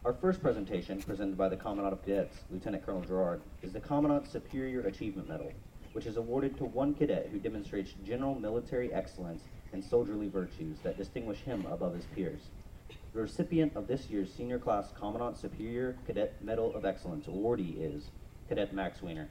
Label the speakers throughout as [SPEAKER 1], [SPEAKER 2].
[SPEAKER 1] Our first presentation, presented by the Commandant of Cadets, Lieutenant Colonel Gerard, is the Commandant's Superior Achievement Medal, which is awarded to one cadet who demonstrates general military excellence and soldierly virtues that distinguish him above his peers. The recipient of this year's Senior Class Commandant Superior Cadet Medal of Excellence awardee is Cadet Max Weiner.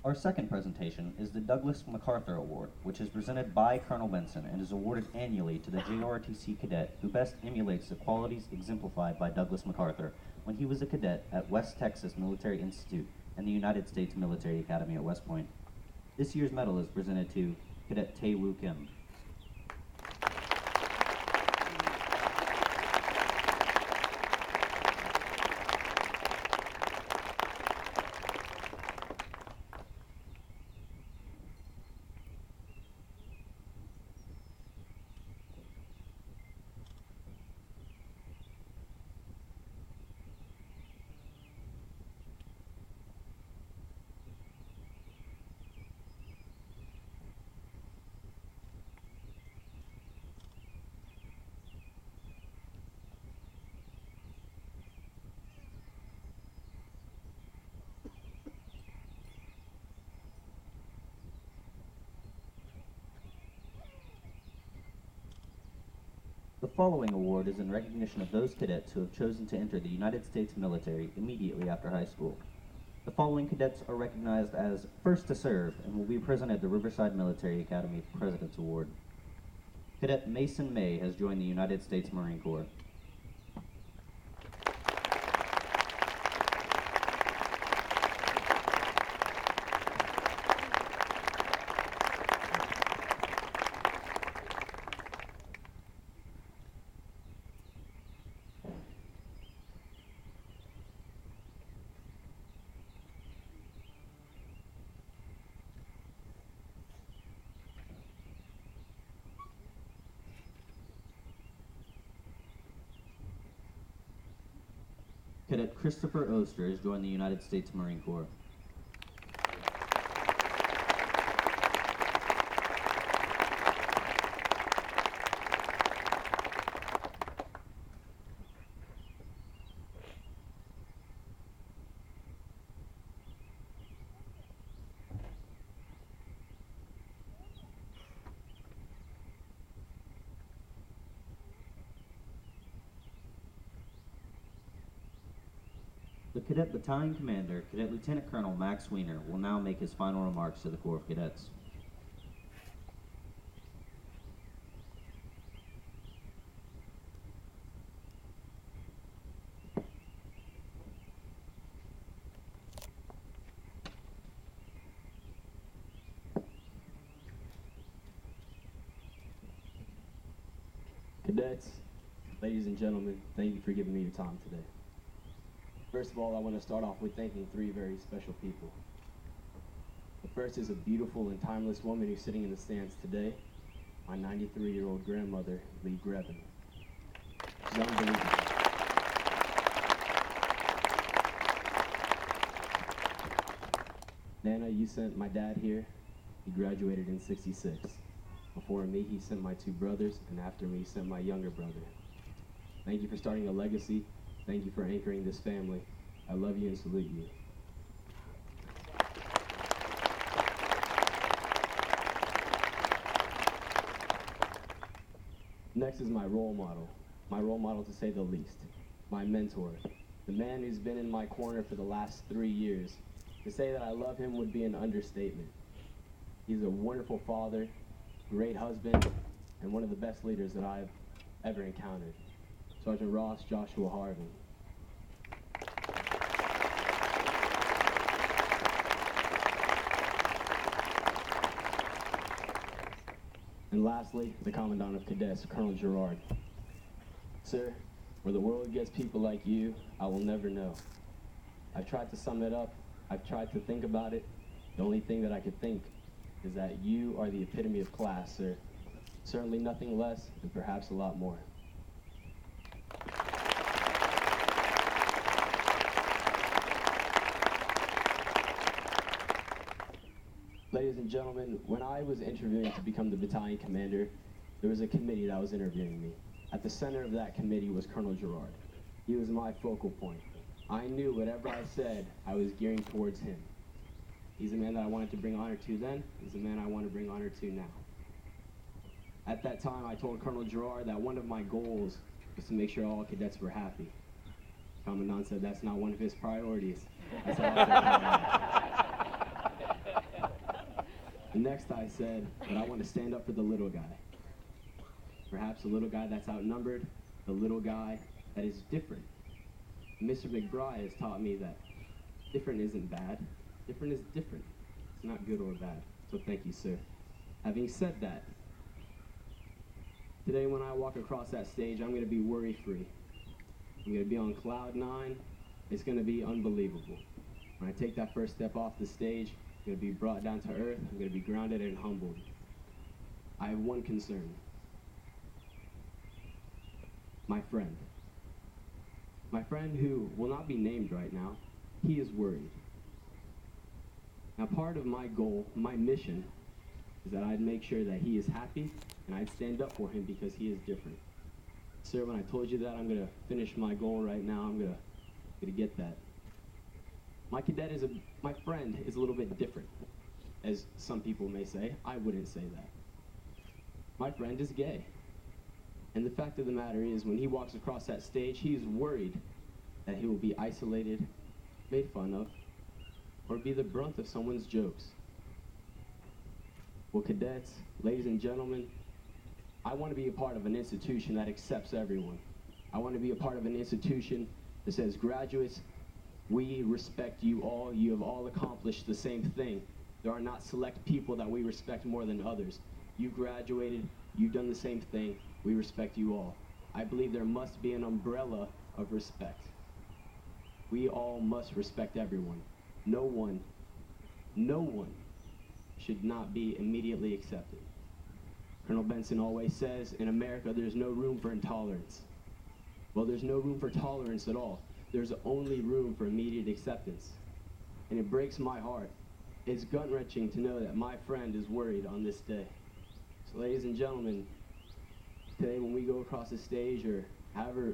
[SPEAKER 1] Our second presentation is the Douglas MacArthur Award, which is presented by Colonel Benson and is awarded annually to the JROTC cadet who best emulates the qualities exemplified by Douglas MacArthur when he was a cadet at West Texas Military Institute and the United States Military Academy at West Point. This year's medal is presented to Cadet Tae Woo Kim. The following award is in recognition of those cadets who have chosen to enter the United States military immediately after high school. The following cadets are recognized as first to serve and will be presented the Riverside Military Academy President's Award. Cadet Mason May has joined the United States Marine Corps. Cadet Christopher Oster has joined the United States Marine Corps. The Cadet Battalion Commander, Cadet Lieutenant Colonel Max Weiner, will now make his final remarks to the Corps of Cadets.
[SPEAKER 2] Cadets, ladies and gentlemen, thank you for giving me your time today. First of all, I want to start off with thanking three very special people. The first is a beautiful and timeless woman who's sitting in the stands today, my 93-year-old grandmother, Lee Grevin. She's unbelievable. Nana, you sent my dad here. He graduated in '66. Before me, he sent my two brothers, and after me, he sent my younger brother. Thank you for starting a legacy. Thank you for anchoring this family. I love you and salute you. Next is my role model to say the least, my mentor, the man who's been in my corner for the last 3 years. To say that I love him would be an understatement. He's a wonderful father, great husband, and one of the best leaders that I've ever encountered. Sergeant Ross Joshua Harvey. And lastly, the Commandant of Cadets, Colonel Gerard. Sir, where the world gets people like you, I will never know. I've tried to sum it up. I've tried to think about it. The only thing that I could think is that you are the epitome of class, sir. Certainly nothing less, and perhaps a lot more. Ladies and gentlemen, when I was interviewing to become the battalion commander, there was a committee that was interviewing me. At the center of that committee was Colonel Gerard. He was my focal point. I knew whatever I said, I was gearing towards him. He's a man that I wanted to bring honor to then. He's a man I want to bring honor to now. At that time, I told Colonel Gerard that one of my goals was to make sure all cadets were happy. Commandant said that's not one of his priorities. I said, "I'll take that on." The next I said that I want to stand up for the little guy. Perhaps the little guy that's outnumbered, the little guy that is different. Mr. McBride has taught me that different isn't bad. Different is different. It's not good or bad. So thank you, sir. Having said that, today when I walk across that stage, I'm going to be worry-free. I'm going to be on cloud 9. It's going to be unbelievable. When I take that first step off the stage, I'm going to be brought down to earth. I'm going to be grounded and humbled. I have one concern. My friend. My friend who will not be named right now, he is worried. Now part of my goal, my mission, is that I'd make sure that he is happy and I'd stand up for him because he is different. Sir, when I told you that, I'm going to finish my goal right now. I'm going to get that. My friend is a little bit different, as some people may say. I wouldn't say that. My friend is gay. And the fact of the matter is, when he walks across that stage, he is worried that he will be isolated, made fun of, or be the brunt of someone's jokes. Well, cadets, ladies and gentlemen, I want to be a part of an institution that accepts everyone. I want to be a part of an institution that says, graduates, we respect you all. You have all accomplished the same thing. There are not select people that we respect more than others. You graduated, you've done the same thing. We respect you all. I believe there must be an umbrella of respect. We all must respect everyone. No one should not be immediately accepted. Colonel Benson always says, in America, there's no room for intolerance. Well, there's no room for tolerance at all. There's only room for immediate acceptance. And it breaks my heart. It's gut-wrenching to know that my friend is worried on this day. So ladies and gentlemen, today when we go across the stage, or however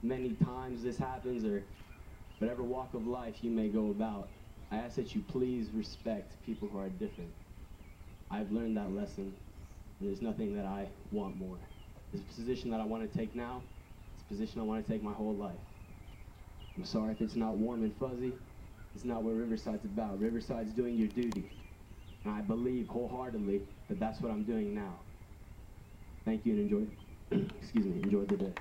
[SPEAKER 2] many times this happens, or whatever walk of life you may go about, I ask that you please respect people who are different. I've learned that lesson. There's nothing that I want more. This position that I want to take now, it's a position I want to take my whole life. I'm sorry if it's not warm and fuzzy. It's not what Riverside's about. Riverside's doing your duty. And I believe wholeheartedly that that's what I'm doing now. Thank you and enjoy the day.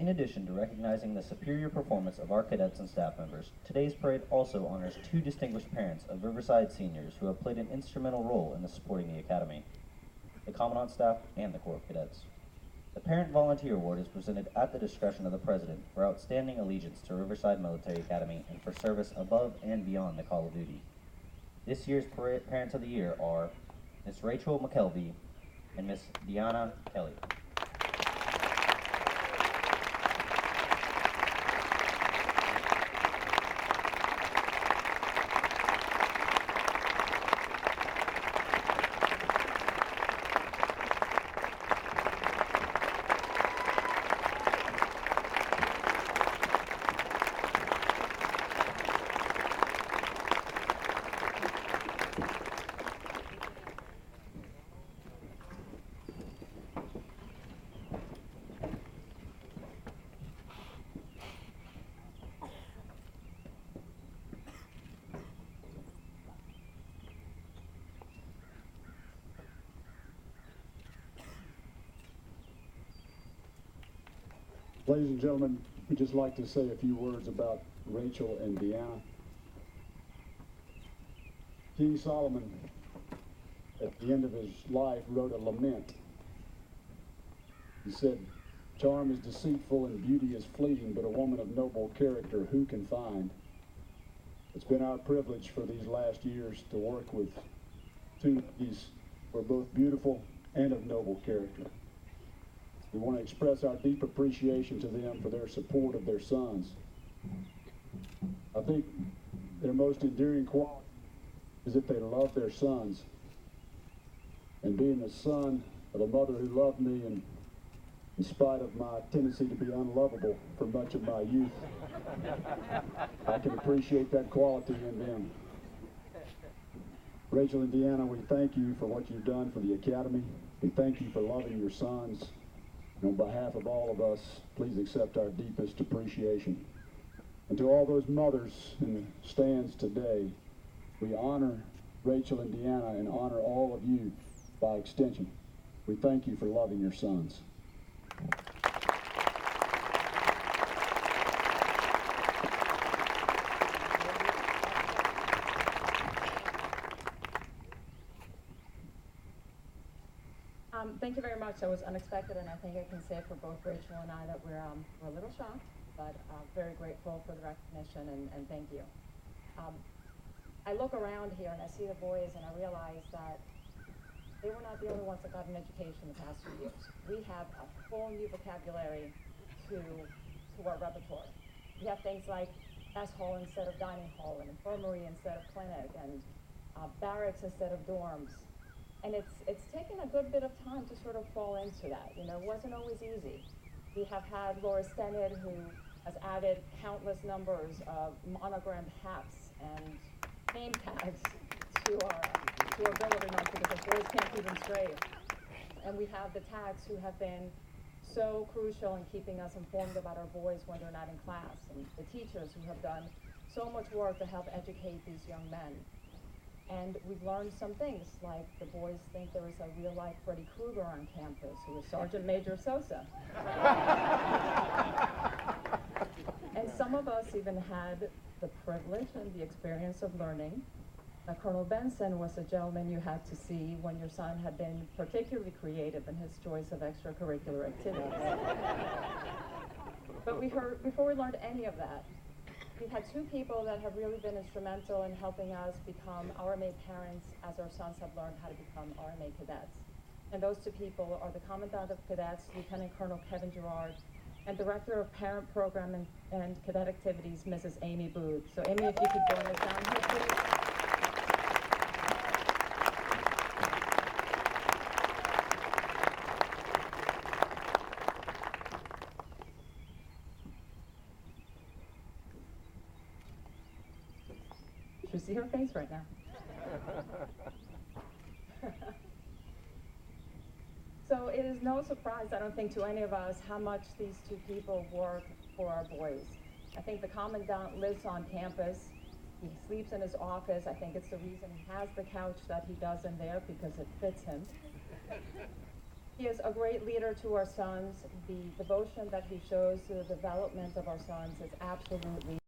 [SPEAKER 1] In addition to recognizing the superior performance of our cadets and staff members, today's parade also honors 2 distinguished parents of Riverside seniors who have played an instrumental role in supporting the Academy, the Commandant staff and the Corps of Cadets. The Parent Volunteer Award is presented at the discretion of the President for outstanding allegiance to Riverside Military Academy and for service above and beyond the call of duty. This year's Parents of the Year are Ms. Rachel McKelvey, and Miss Deanna Kelly.
[SPEAKER 3] Ladies and gentlemen, we'd just like to say a few words about Rachel and Deanna. King Solomon, at the end of his life, wrote a lament. He said, "Charm is deceitful and beauty is fleeting, but a woman of noble character who can find?" It's been our privilege for these last years to work with two ladies who are both beautiful and of noble character. We want to express our deep appreciation to them for their support of their sons. I think their most endearing quality is that they love their sons. And being the son of a mother who loved me, and in spite of my tendency to be unlovable for much of my youth, I can appreciate that quality in them. Rachel and Deanna, we thank you for what you've done for the Academy. We thank you for loving your sons. And on behalf of all of us, please accept our deepest appreciation. And to all those mothers in the stands today, we honor Rachel and Deanna and honor all of you by extension. We thank you for loving your sons.
[SPEAKER 4] Thank you very much. That was unexpected, and I think I can say for both Rachel and I that we're a little shocked, but very grateful for the recognition, and thank you. I look around here and I see the boys, and I realize that they were not the only ones that got an education the past few years. We have a whole new vocabulary to our repertoire. We have things like mess hall instead of dining hall, and infirmary instead of clinic, and barracks instead of dorms. And it's taken a good bit of time to sort of fall into that. You know, it wasn't always easy. We have had Laura Stennett, who has added countless numbers of monogrammed hats and name tags to our ability not because the boys can't keep them straight. And we have the tags who have been so crucial in keeping us informed about our boys when they're not in class, and the teachers who have done so much work to help educate these young men. And we've learned some things, like the boys think there is a real-life Freddy Krueger on campus, who is Sergeant Major Sosa. And some of us even had the privilege and the experience of learning that Colonel Benson was a gentleman you had to see when your son had been particularly creative in his choice of extracurricular activities. But before we learned any of that, we've had two people that have really been instrumental in helping us become RMA parents as our sons have learned how to become RMA cadets. And those two people are the Commandant of Cadets, Lieutenant Colonel Kevin Gerard, and Director of Parent Program and Cadet Activities, Mrs. Amy Booth. So Amy, if you could join us down here, please. You see her face right now. So it is no surprise, I don't think, to any of us how much these two people work for our boys. I think the Commandant lives on campus. He sleeps in his office. I think it's the reason he has the couch that he does in there, because it fits him. He is a great leader to our sons. The devotion that he shows to the development of our sons is absolutely